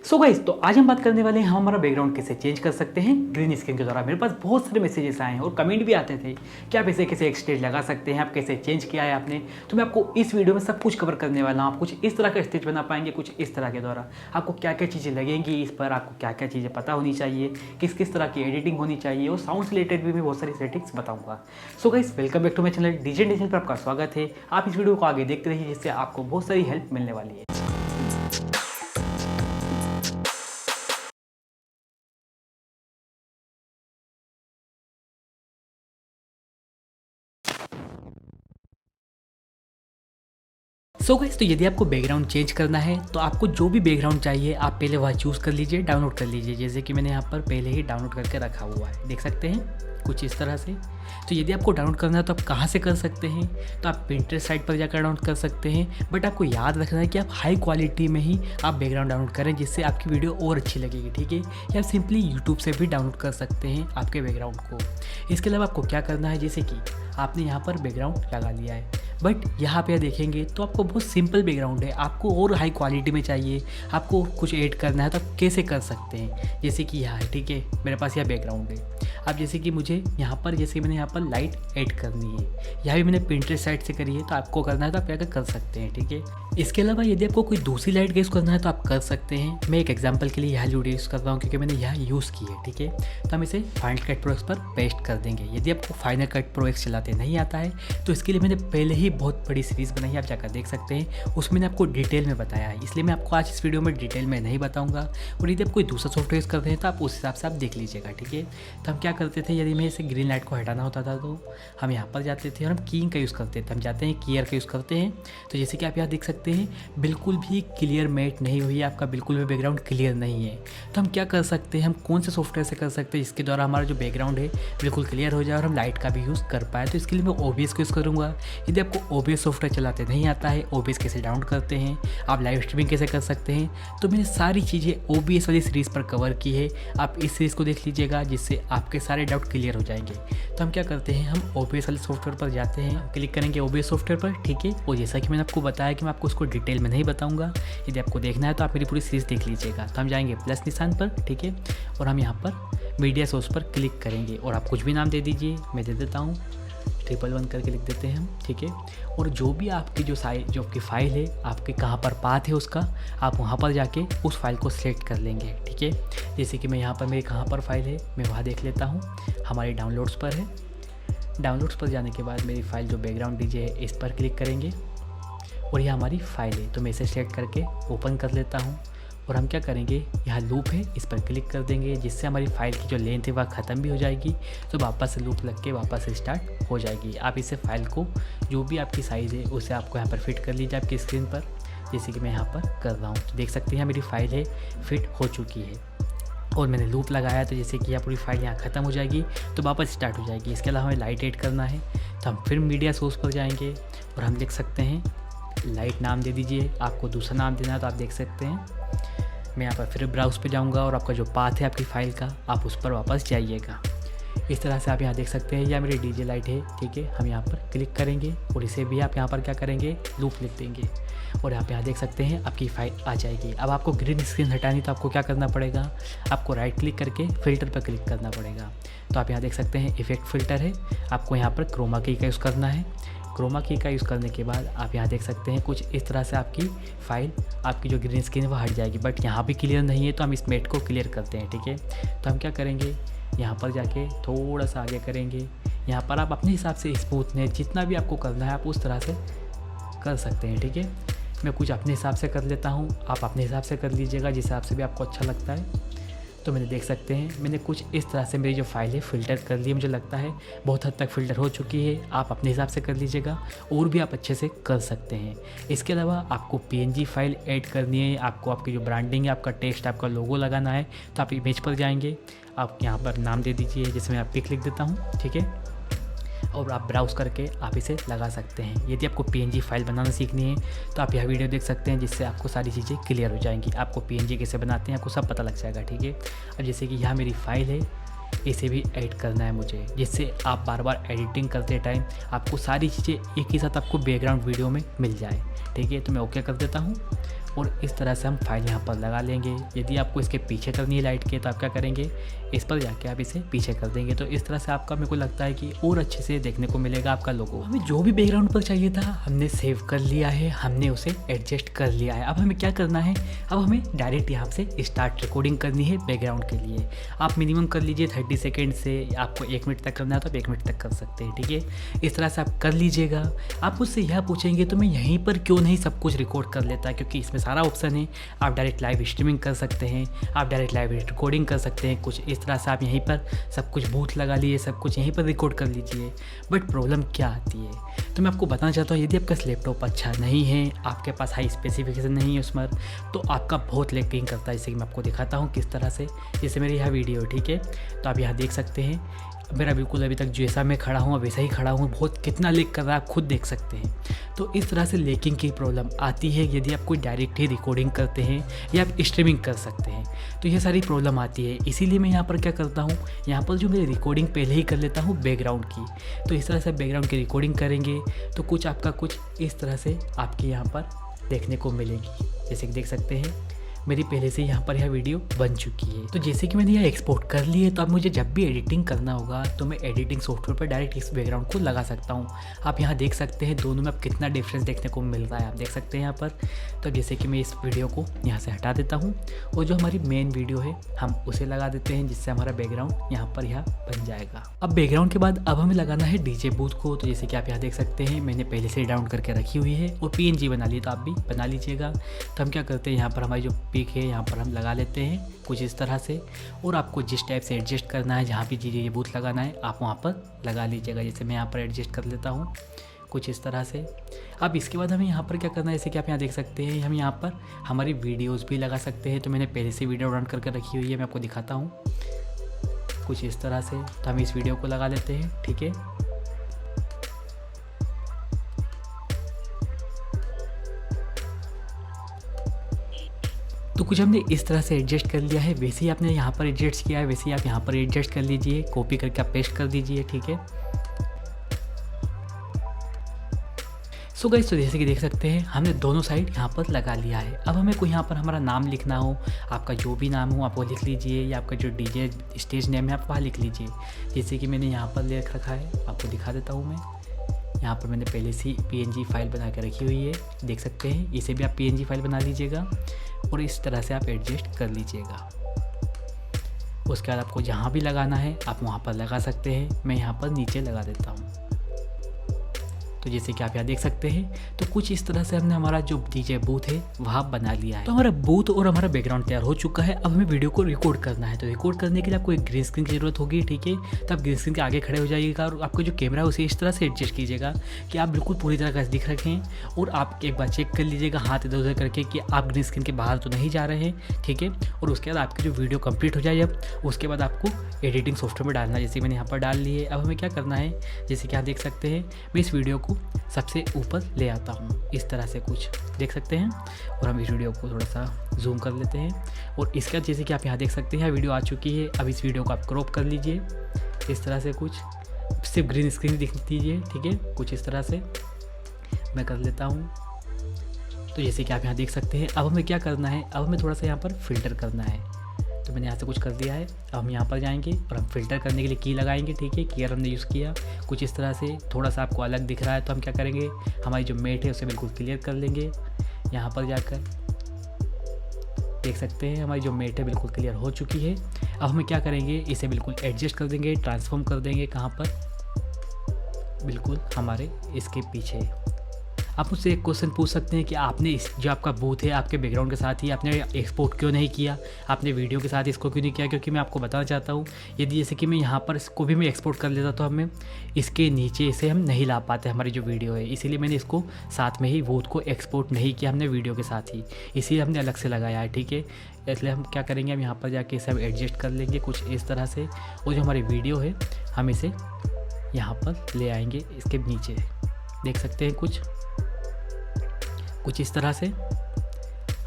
So guys, तो आज हम बात करने वाले हैं हम हमारा बैकग्राउंड कैसे चेंज कर सकते हैं ग्रीन स्क्रीन के द्वारा। मेरे पास बहुत सारे मैसेजेस आए हैं और कमेंट भी आते थे कि आप इसे कैसे एक्सटेंज लगा सकते हैं, आप कैसे चेंज किया है आपने। तो मैं आपको इस वीडियो में सब कुछ कवर करने वाला हूँ। आप कुछ इस तरह का स्टेज बना पाएंगे, कुछ इस तरह के द्वारा आपको क्या क्या चीज़ें लगेंगी, इस पर आपको क्या क्या चीज़ें पता होनी चाहिए, किस किस तरह की एडिटिंग होनी चाहिए और साउंड रिलेटेड भी मैं बहुत सारी सेटिंग्स बताऊँगा। So guys, welcome back to my channel DJ nation पर आपका स्वागत है। आप इस वीडियो को आगे देखते रहिए जिससे आपको बहुत सारी हेल्प मिलने वाली है। सो गाइस, तो यदि आपको बैकग्राउंड चेंज करना है तो आपको जो भी बैकग्राउंड चाहिए आप पहले वह चूज़ कर लीजिए, डाउनलोड कर लीजिए। जैसे कि मैंने यहाँ पर पहले ही डाउनलोड करके रखा हुआ है, देख सकते हैं कुछ इस तरह से। तो यदि आपको डाउनलोड करना है तो आप कहाँ से कर सकते हैं, तो आप पिंटरेस्ट साइट पर जाकर डाउनलोड कर सकते हैं। बट आपको याद रखना है कि आप हाई क्वालिटी में ही आप बैकग्राउंड डाउनलोड करें जिससे आपकी वीडियो और अच्छी लगेगी, ठीक है। या आप सिंपली यूट्यूब से भी डाउनलोड कर सकते हैं आपके बैकग्राउंड को। इसके अलावा आपको क्या करना है, जैसे कि आपने यहाँ पर बैकग्राउंड लगा लिया है, बट यहाँ पे देखेंगे तो आपको बहुत सिंपल बैकग्राउंड है, आपको और हाई क्वालिटी में चाहिए, आपको कुछ ऐड करना है तो आप कैसे कर सकते हैं। जैसे कि यहाँ है, ठीक है, मेरे पास यह बैकग्राउंड है। अब जैसे कि मुझे यहाँ पर जैसे मैंने यहाँ पर लाइट ऐड करनी है, यहाँ भी मैंने पिंटरेस्ट साइट से करी है, तो आपको करना है तो आप क्या कर सकते हैं, ठीक है। इसके अलावा यदि आपको कोई दूसरी लाइट यूज़ करना है तो आप कर सकते हैं। मैं एक एग्जाम्पल के लिए यह वीडियो यूज़ कर रहा हूँ क्योंकि मैंने यह यूज़ की है, ठीक है। तो हम इसे फाइनल कट प्रो एक्स पर पेस्ट कर देंगे। यदि आपको फाइनल कट प्रो एक्स चलाते नहीं आता है तो इसके लिए मैंने पहले ही बहुत बड़ी सीरीज़ बनाई है, आप जाकर देख सकते हैं। उसमें मैंने आपको डिटेल में बताया है, इसलिए मैं आपको आज इस वीडियो में डिटेल में नहीं बताऊंगा। और यदि आप कोई दूसरा सॉफ्टवेयर यूज़ करते हैं तो आप उस हिसाब से आप देख लीजिएगा, ठीक है। तो हम क्या करते थे, यदि मैं इसे ग्रीन लाइट को हटाना होता था तो हम यहाँ पर जाते थे और हम कीइंग का यूज़ करते थे। हम जाते हैं कीयर का यूज़ करते हैं। तो जैसे कि आप यहाँ देख सकते हैं बिल्कुल भी क्लियर मैट नहीं हुई है, आपका बिल्कुल भी बैकग्राउंड क्लियर नहीं है। तो हम क्या कर सकते हैं, हम कौन से सॉफ्टवेयर से कर सकते हैं जिसके द्वारा हमारा जो बैकग्राउंड है बिल्कुल क्लियर हो जाए और हम लाइट का भी यूज़ कर पाए। तो इसके लिए मैं OBS को यूज़ करूँगा। यदि आपको OBS सॉफ्टवेयर चलाते नहीं आता है, OBS कैसे डाउनलोड करते हैं, आप लाइव स्ट्रीमिंग कैसे कर सकते हैं, तो मैंने सारी चीज़ें OBS वाली सीरीज़ पर कवर की है। आप इस सीरीज़ को देख लीजिएगा जिससे आपके सारे डाउट क्लियर हो जाएंगे। तो हम क्या करते हैं, हम OBS वाले सॉफ्टवेयर पर जाते हैं, क्लिक करेंगे OBS सॉफ्टवेयर पर, ठीक है। और जैसा कि मैंने आपको बताया कि मैं आपको उसको डिटेल में नहीं बताऊंगा, यदि आपको देखना है तो आप मेरी पूरी सीरीज़ देख लीजिएगा। तो हम जाएंगे प्लस निशान पर, ठीक है, और हम यहाँ पर मीडिया सोर्स पर क्लिक करेंगे और आप कुछ भी नाम दे दीजिए, मैं दे देता हूँ 111 करके लिख देते हैं हम, ठीक है। और जो भी आपकी जो आपकी फ़ाइल है, आपके कहाँ पर पाथ है उसका, आप वहाँ पर जाके उस फाइल को सिलेक्ट कर लेंगे, ठीक है। जैसे कि मैं यहाँ पर मेरी कहाँ पर फाइल है मैं वहाँ देख लेता हूँ, हमारी डाउनलोड्स पर है। डाउनलोड्स पर जाने के बाद मेरी फ़ाइल जो बैकग्राउंड डीजे है इस पर क्लिक करेंगे और यह हमारी फ़ाइल है, तो मैं इसे सेलेक्ट करके ओपन कर लेता हूँ। और हम क्या करेंगे, यहाँ लूप है इस पर क्लिक कर देंगे जिससे हमारी फ़ाइल की जो लेंथ है वह ख़त्म भी हो जाएगी। तो वापस से लूप लग के वापस स्टार्ट हो जाएगी। आप इसे फाइल को जो भी आपकी साइज़ है उसे आपको यहाँ पर फिट कर लीजिए आपकी स्क्रीन पर, जैसे कि मैं यहाँ पर कर रहा हूँ। तो देख सकते हैं मेरी फ़ाइल है फिट हो चुकी है और मैंने लूप लगाया, तो जैसे कि यह पूरी फाइल यहाँ ख़त्म हो जाएगी तो वापस स्टार्ट हो जाएगी। इसके अलावा हमें लाइट ऐड करना है तो हम फिर मीडिया सोर्स पर जाएंगे और हम लिख सकते हैं लाइट, नाम दे दीजिए। आपको दूसरा नाम देना है तो आप देख सकते हैं। मैं यहाँ पर फिर ब्राउज़ पे जाऊँगा और आपका जो पाथ है आपकी फ़ाइल का आप उस पर वापस जाइएगा। इस तरह से आप यहाँ देख सकते हैं, यह मेरी डीजे लाइट है, ठीक है। हम यहाँ पर क्लिक करेंगे और इसे भी आप यहाँ पर क्या करेंगे, लूप लिख देंगे और आप यहाँ देख सकते हैं आपकी फ़ाइल आ जाएगी। अब आपको ग्रीन स्क्रीन हटानी तो आपको क्या करना पड़ेगा, आपको राइट क्लिक करके फ़िल्टर पर क्लिक करना पड़ेगा। तो आप यहाँ देख सकते हैं इफेक्ट फ़िल्टर है, आपको यहाँ पर क्रोमा की का यूज़ करना है। क्रोमा की का यूज़ करने के बाद आप यहाँ देख सकते हैं कुछ इस तरह से आपकी फ़ाइल, आपकी जो ग्रीन स्क्रीन है वो हट जाएगी। बट यहाँ भी क्लियर नहीं है तो हम इस मैट को क्लियर करते हैं, ठीक है। तो हम क्या करेंगे, यहाँ पर जाके थोड़ा सा आगे करेंगे। यहाँ पर आप अपने हिसाब से स्मूथनेस जितना भी आपको करना है आप उस तरह से कर सकते हैं, ठीक है। मैं कुछ अपने हिसाब से कर लेता हूँ, आप अपने हिसाब से कर लीजिएगा जिस हिसाब से भी आपको अच्छा लगता है। तो मैंने देख सकते हैं मैंने कुछ इस तरह से मेरी जो फाइल है फ़िल्टर कर ली है, मुझे लगता है बहुत हद तक फ़िल्टर हो चुकी है। आप अपने हिसाब से कर लीजिएगा और भी आप अच्छे से कर सकते हैं। इसके अलावा आपको PNG फाइल ऐड करनी है, आपको आपकी जो ब्रांडिंग है, आपका टेक्स्ट, आपका लोगो लगाना है, तो आप इमेज पर जाएंगे, आप यहाँ पर नाम दे दीजिए, जैसे मैं पिक लिख देता हूँ, ठीक है। और आप ब्राउज़ करके आप इसे लगा सकते हैं। यदि आपको PNG फाइल बनाना सीखनी है तो आप यह वीडियो देख सकते हैं जिससे आपको सारी चीज़ें क्लियर हो जाएंगी। आपको PNG कैसे बनाते हैं आपको सब पता लग जाएगा, ठीक है। अब जैसे कि यहाँ मेरी फ़ाइल है, इसे भी ऐड करना है मुझे, जिससे आप बार बार एडिटिंग करते टाइम आपको सारी चीज़ें एक ही साथ आपको बैकग्राउंड वीडियो में मिल जाए, ठीक है। तो मैं ओके कर देता हूँ और इस तरह से हम फाइल यहाँ पर लगा लेंगे। यदि आपको इसके पीछे करनी है लाइट के तो आप क्या करेंगे, इस पर जाके आप इसे पीछे कर देंगे। तो इस तरह से आपका मेरे को लगता है कि और अच्छे से देखने को मिलेगा आपका लोगो। हमें जो भी बैकग्राउंड पर चाहिए था हमने सेव कर लिया है, हमने उसे एडजस्ट कर लिया है। अब हमें क्या करना है, अब हमें डायरेक्ट यहाँ से स्टार्ट रिकॉर्डिंग करनी है बैकग्राउंड के लिए। आप मिनिमम कर लीजिए 30 सेकेंड से, आपको 1 मिनट तक करना है तो आप 1 मिनट तक कर सकते हैं, ठीक है। इस तरह से आप कर लीजिएगा। आप मुझसे यह पूछेंगे तो मैं यहीं पर क्यों नहीं सब कुछ रिकॉर्ड कर लेता, क्योंकि इसमें सारा ऑप्शन है। आप डायरेक्ट लाइव स्ट्रीमिंग कर सकते हैं, आप डायरेक्ट लाइव रिकॉर्डिंग कर सकते हैं, कुछ इस तरह से आप यहीं पर सब कुछ बूथ लगा लिए, सब कुछ यहीं पर रिकॉर्ड कर लीजिए। बट प्रॉब्लम क्या आती है तो मैं आपको बताना चाहता हूँ, यदि आपका लैपटॉप अच्छा नहीं है, आपके पास हाई स्पेसिफिकेशन नहीं है उसमें, तो आपका बहुत लैगिंग करता है। जैसे कि मैं आपको दिखाता हूँ किस तरह से, जैसे मेरी यह वीडियो है, ठीक है। तो आप यहाँ देख सकते हैं मेरा बिल्कुल अभी तक जैसा मैं खड़ा हूँ वैसा ही खड़ा हूँ, बहुत कितना लेक कर रहा है आप खुद देख सकते हैं। तो इस तरह से लेकिंग की प्रॉब्लम आती है यदि आप कोई डायरेक्ट ही रिकॉर्डिंग करते हैं या आप स्ट्रीमिंग कर सकते हैं, तो ये सारी प्रॉब्लम आती है। इसीलिए मैं यहाँ पर क्या करता हूँ, यहाँ पर जो मेरी रिकॉर्डिंग पहले ही कर लेता हूँ बैकग्राउंड की। तो इस तरह से बैकग्राउंड की रिकॉर्डिंग करेंगे तो कुछ आपका कुछ इस तरह से आपके यहाँ पर देखने को मिलेगी। जैसे कि देख सकते हैं मेरी पहले से यहाँ पर यह वीडियो बन चुकी है। तो जैसे कि मैंने यह एक्सपोर्ट कर ली है, तो अब मुझे जब भी एडिटिंग करना होगा तो मैं एडिटिंग सॉफ्टवेयर पर डायरेक्ट इस बैकग्राउंड को लगा सकता हूँ। आप यहाँ देख सकते हैं दोनों में अब कितना डिफरेंस देखने को मिल रहा है, आप देख सकते हैं यहाँ पर। तो जैसे कि मैं इस वीडियो को यहाँ से हटा देता हूँ और जो हमारी मेन वीडियो है हम उसे लगा देते हैं, जिससे हमारा बैकग्राउंड यहाँ पर यह बन जाएगा। अब बैकग्राउंड के बाद अब हमें लगाना है डीजे बूथ को। तो जैसे कि आप यहाँ देख सकते हैं मैंने पहले से डाउनलोड करके रखी हुई है और PNG बना ली, तो आप भी बना लीजिएगा। तो हम क्या करते हैं, यहाँ पर हमारी जो पिक है यहाँ पर हम लगा लेते हैं कुछ इस तरह से, और आपको जिस टाइप से एडजस्ट करना है, जहाँ भी ये बूथ लगाना है आप वहाँ पर लगा लीजिएगा। जैसे मैं यहाँ पर एडजस्ट कर लेता हूँ कुछ इस तरह से। अब इसके बाद हमें यहाँ पर क्या करना है, जैसे कि आप यहाँ देख सकते हैं हम यहाँ पर हमारी वीडियोज़ भी लगा सकते हैं। तो मैंने पहले से वीडियो डाउनलोड करके रखी हुई है, मैं आपको दिखाता हूँ कुछ इस तरह से। तो हम इस वीडियो को लगा लेते हैं, ठीक है। तो कुछ हमने इस तरह से एडजस्ट कर लिया है, वैसे ही आपने यहाँ पर एडजस्ट किया है वैसे ही आप यहाँ पर एडजस्ट कर लीजिए, कॉपी करके आप पेस्ट कर दीजिए, ठीक है। सो गाइस, तो जैसे कि देख सकते हैं हमने दोनों साइड यहाँ पर लगा लिया है। अब हमें कोई यहाँ पर हमारा नाम लिखना हो, आपका जो भी नाम हो आप वो लिख लीजिए, या आपका जो डीजे स्टेज नेम है आप वहाँ लिख लीजिए। जैसे कि मैंने यहाँ पर लिख रखा है, आपको दिखा देता हूँ मैं। यहाँ पर मैंने पहले से PNG फाइल बना के रखी हुई है, देख सकते हैं। इसे भी आप PNG फाइल बना लीजिएगा और इस तरह से आप एडजस्ट कर लीजिएगा। उसके बाद आपको जहाँ भी लगाना है आप वहाँ पर लगा सकते हैं। मैं यहाँ पर नीचे लगा देता हूँ। तो जैसे कि आप यहाँ देख सकते हैं, तो कुछ इस तरह से हमने हमारा जो डीजे बूथ है वहाँ बना लिया है। तो हमारा बूथ और हमारा बैकग्राउंड तैयार हो चुका है। अब हमें वीडियो को रिकॉर्ड करना है। तो रिकॉर्ड करने के लिए आपको एक ग्रीन स्क्रीन की जरूरत होगी, ठीक है। तो आप ग्रीन स्क्रीन के आगे खड़े हो जाइएगा और आपका जो कैमरा है उसे इस तरह से एडजस्ट कीजिएगा कि आप बिल्कुल पूरी तरह से दिख रखें, और आप एक बार चेक कर लीजिएगा हाथ इधर उधर करके कि आप ग्रीन स्क्रीन के बाहर तो नहीं जा रहे हैं, ठीक है। और उसके बाद आपकी जो वीडियो कंप्लीट हो जाए जब, उसके बाद आपको एडिटिंग सॉफ्टवेयर में डालना है। जैसे मैंने यहाँ पर डाल ली है। अब हमें क्या करना है, जैसे कि आप देख सकते हैं मैं इस वीडियो को सबसे ऊपर ले आता हूँ, इस तरह से कुछ देख सकते हैं। और हम इस वीडियो को थोड़ा सा जूम कर लेते हैं, और इसके बाद जैसे कि आप यहाँ देख सकते हैं वीडियो आ चुकी है। अब इस वीडियो को आप क्रॉप कर लीजिए इस तरह से, कुछ सिर्फ ग्रीन स्क्रीन दिख दीजिए, ठीक है। कुछ इस तरह से मैं कर लेता हूँ। तो जैसे कि आप यहाँ देख सकते हैं, अब हमें क्या करना है, अब हमें थोड़ा सा यहाँ पर फिल्टर करना है। तो मैंने यहाँ से कुछ कर दिया है। अब हम यहाँ पर जाएंगे और हम फिल्टर करने के लिए की लगाएंगे, ठीक है। कीयर हमने यूज़ किया कुछ इस तरह से, थोड़ा सा आपको अलग दिख रहा है तो हम क्या करेंगे, हमारी जो मेट है उसे बिल्कुल क्लियर कर लेंगे। यहाँ पर जाकर देख सकते हैं हमारी जो मेट है बिल्कुल क्लियर हो चुकी है। अब हमें क्या करेंगे, इसे बिल्कुल एडजस्ट कर देंगे, ट्रांसफॉर्म कर देंगे। कहाँ पर, बिल्कुल हमारे इसके पीछे। आप मुझसे एक क्वेश्चन पूछ सकते हैं कि आपने इस जो आपका बूथ है आपके बैकग्राउंड के साथ ही आपने एक्सपोर्ट क्यों नहीं किया, आपने वीडियो के साथ इसको क्यों नहीं किया। क्योंकि मैं आपको बताना चाहता हूँ, यदि जैसे कि मैं यहाँ पर इसको भी मैं एक्सपोर्ट कर लेता तो हमें इसके नीचे इसे हम नहीं ला पाते हमारी जो वीडियो है। इसीलिए मैंने इसको साथ में ही बूथ को एक्सपोर्ट नहीं किया हमने वीडियो के साथ ही, इसीलिए हमने अलग से लगाया है, ठीक है। इसलिए हम क्या करेंगे, हम यहाँ पर जाके इसे हम एडजस्ट कर लेंगे कुछ इस तरह से, और जो हमारी वीडियो है हम इसे यहाँ पर ले आएंगे इसके नीचे, देख सकते हैं कुछ इस तरह से।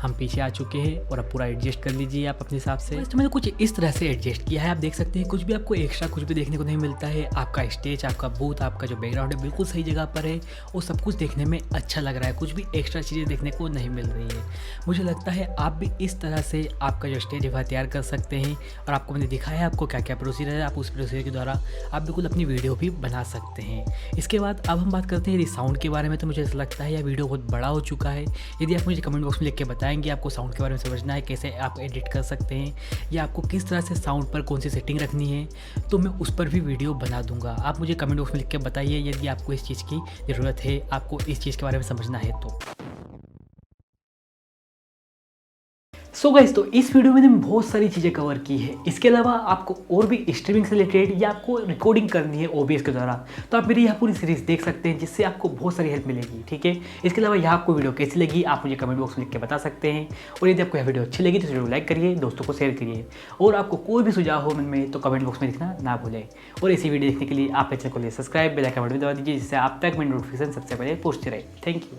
हम पीछे आ चुके हैं और अब पूरा एडजस्ट कर लीजिए आप अपने हिसाब से। तो मैंने कुछ इस तरह से एडजस्ट किया है, आप देख सकते हैं कुछ भी आपको एक्स्ट्रा कुछ भी देखने को नहीं मिलता है। आपका स्टेज, आपका बूथ, आपका जो बैकग्राउंड है बिल्कुल सही जगह पर है और सब कुछ देखने में अच्छा लग रहा है, कुछ भी एक्स्ट्रा चीज़ें देखने को नहीं मिल रही है। मुझे लगता है आप भी इस तरह से आपका जो स्टेज है वह तैयार कर सकते हैं और आपको मैंने दिखाया है आपको क्या क्या प्रोसीजर है, आप उस प्रोसीजर के द्वारा आप बिल्कुल अपनी वीडियो भी बना सकते हैं। इसके बाद अब हम बात करते हैं यदि साउंड के बारे में, तो मुझे ऐसा लगता है यह वीडियो बहुत बड़ा हो चुका है। यदि आप मुझे कमेंट बॉक्स में लिख के बताएंगे आपको साउंड के बारे में समझना है, कैसे आप एडिट कर सकते हैं या आपको किस तरह से साउंड पर कौन सी सेटिंग रखनी है, तो मैं उस पर भी वीडियो बना दूंगा। आप मुझे कमेंट बॉक्स में लिख के बताइए यदि आपको इस चीज़ की ज़रूरत है, आपको इस चीज़ के बारे में समझना है तो। सो गाइस, तो इस वीडियो में मैंने बहुत सारी चीज़ें कवर की है। इसके अलावा आपको और भी स्ट्रीमिंग से रिलेटेड या आपको रिकॉर्डिंग करनी है OBS के द्वारा, तो आप मेरी यहाँ पूरी सीरीज़ देख सकते हैं जिससे आपको बहुत सारी हेल्प मिलेगी। ठीक है, इसके अलावा यहाँ आपको वीडियो कैसी लगी आप मुझे कमेंट बॉक्स में लिख के बता सकते हैं और यदि आपको यह वीडियो अच्छी लगी तो वीडियो लाइक करिए, दोस्तों को शेयर करिए और आपको कोई भी सुझाव हो मन में तो कमेंट बॉक्स में लिखना ना भूलें। और ऐसी वीडियो देखने के लिए आप चैनल को सब्सक्राइब, बेल आइकन बटन दबा दीजिए जिससे आप तक मेरी नोटिफिकेशन सबसे पहले पहुँचती रहे। Thank you.